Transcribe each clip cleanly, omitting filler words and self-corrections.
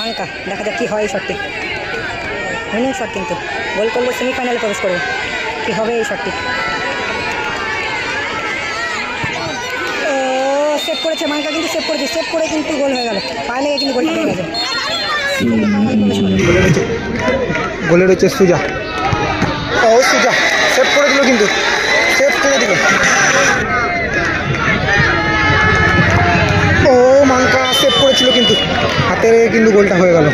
মাঙ্কা। দেখা যাক কী হয় এই শটটি। উইনিং শট কিন্তু, গোল করলে সেমিফাইনালে প্রবেশ করবে। কী হবে এই শটটি? ও সেভ করেছে মাঙ্কা, কিন্তু সেভ করেছে, সেভ করে কিন্তু গোল হয়ে গেল। পায়ে লেগে কিন্তু গোলটা হয়ে গেছে। গোলে রয়েছে সুজা। ও সুজা সেভ করে দিল, কিন্তু সেভ করে দিল। ও মাঙ্কা সেভ করেছিল, কিন্তু হাতে লেগে কিন্তু গোলটা হয়ে গেল।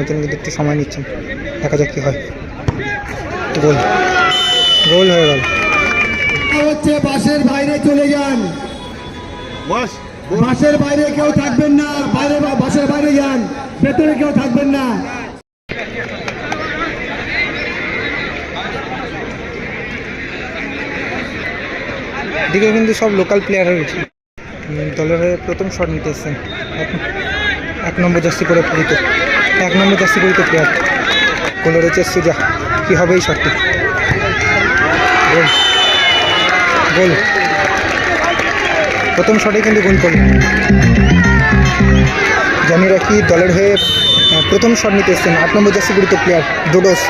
কিন্তু একটু সময় নিচ্ছেন, দেখা যাক কি হয়। গোল, গোল হয়ে গেল। হচ্ছে বাসের বাইরে চলে যান, বাসের বাইরে কেউ থাকবেন না, বাইরে বাসের বাইরে যান, ভেতরে কেউ থাকবেন না। এদিকে কিন্তু সব লোকাল প্লেয়ার রয়েছে। দলের হয়ে প্রথম শট নিতে এসছেন 1 নম্বর জার্সি করে পরিত, 1 নম্বর জার্সি পরিত প্লেয়ার। গোলে রয়েছে সুজা। কী হবে এই শটটি? গোল, গোল। প্রথম শটে কিন্তু গোল করল। জানি রাখি দলের হয়ে প্রথম শট নিতে এসছেন 8 নম্বর জার্সি পরিত প্লেয়ার ডোডোস,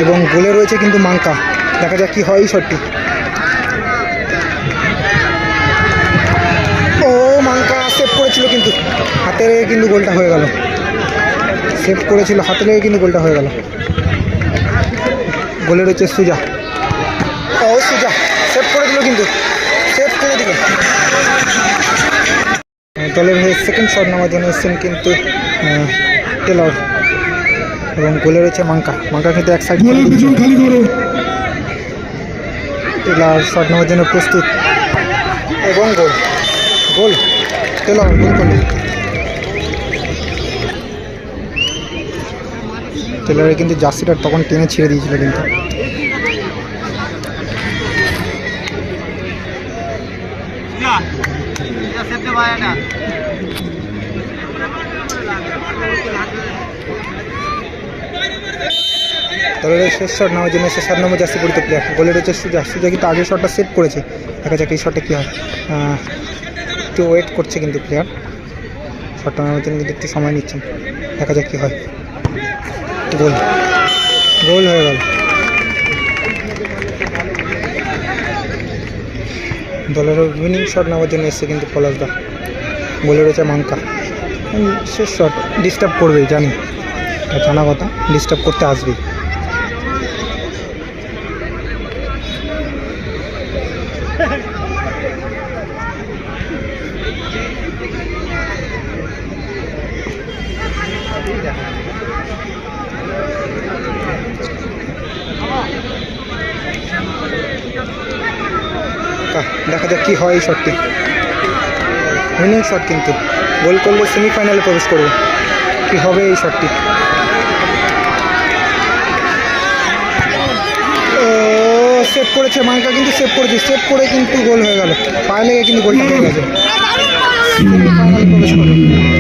এবং গোলে রয়েছে কিন্তু মাঙ্কা। দেখা যাক কী হয় এই শটটি। ও মাঙ্কা সেভ করেছিল, কিন্তু হাতে লেগে কিন্তু গোলটা হয়ে গেল। সেভ করেছিল, হাতে লেগে কিন্তু গোলটা হয়ে গেল। গোলে রয়েছে সুজা। ও সুজা সেভ করে দিল, কিন্তু সেভ করে দিল। দলের হয়ে সেকেন্ড শট নেওয়ার জন্য এসছেন কিন্তু টেলর, এবং গোলে রয়েছে মাঙ্কা। মাঙ্কা কিন্তু এক সাইড টেলর শট নেওয়ার জন্য প্রস্তুত, এবং গোল, গোল। টেলর গোল করলেন। টেলরে কিন্তু জার্সিটা তখন টেনে ছিঁড়ে দিয়েছিল, কিন্তু তবে শেষ শট নেওয়ার জন্য সে 7 নম্বর জার্সি পরিত প্লেয়ার। গোলে রয়েছে সুজা। সুজা কিন্তু আগের শটটা সেভ করেছে। দেখা যাক এই শটে কী হয়। একটু ওয়েট করছে কিন্তু প্লেয়ার, শটটা নেওয়ার জন্য কিন্তু একটু সময় নিচ্ছেন। দেখা যাক কী হয়। গোল, গোল হয়ে গেল। দলের উইনিং শট নেওয়ার জন্য এসছে কিন্তু পলাশদা। গোলে রয়েছে মাঙ্কা। শেষ শট ডিস্টার্ব করবেই, জানি, জানা কথা, ডিস্টার্ব করতে আসবেই। দেখা যাক কী হয় এই শটটি। উইনিং শট কিন্তু, গোল করলে সেমিফাইনালে প্রবেশ করবে। কী হবে এই শটটি? ও সেভ করেছে মাঙ্কা, কিন্তু সেভ করেছে, সেভ করে কিন্তু গোল হয়ে গেল। পায়ে লেগে কিন্তু গোলটা হয়ে গেছে। সেমিফাইনালে প্রবেশ করবে।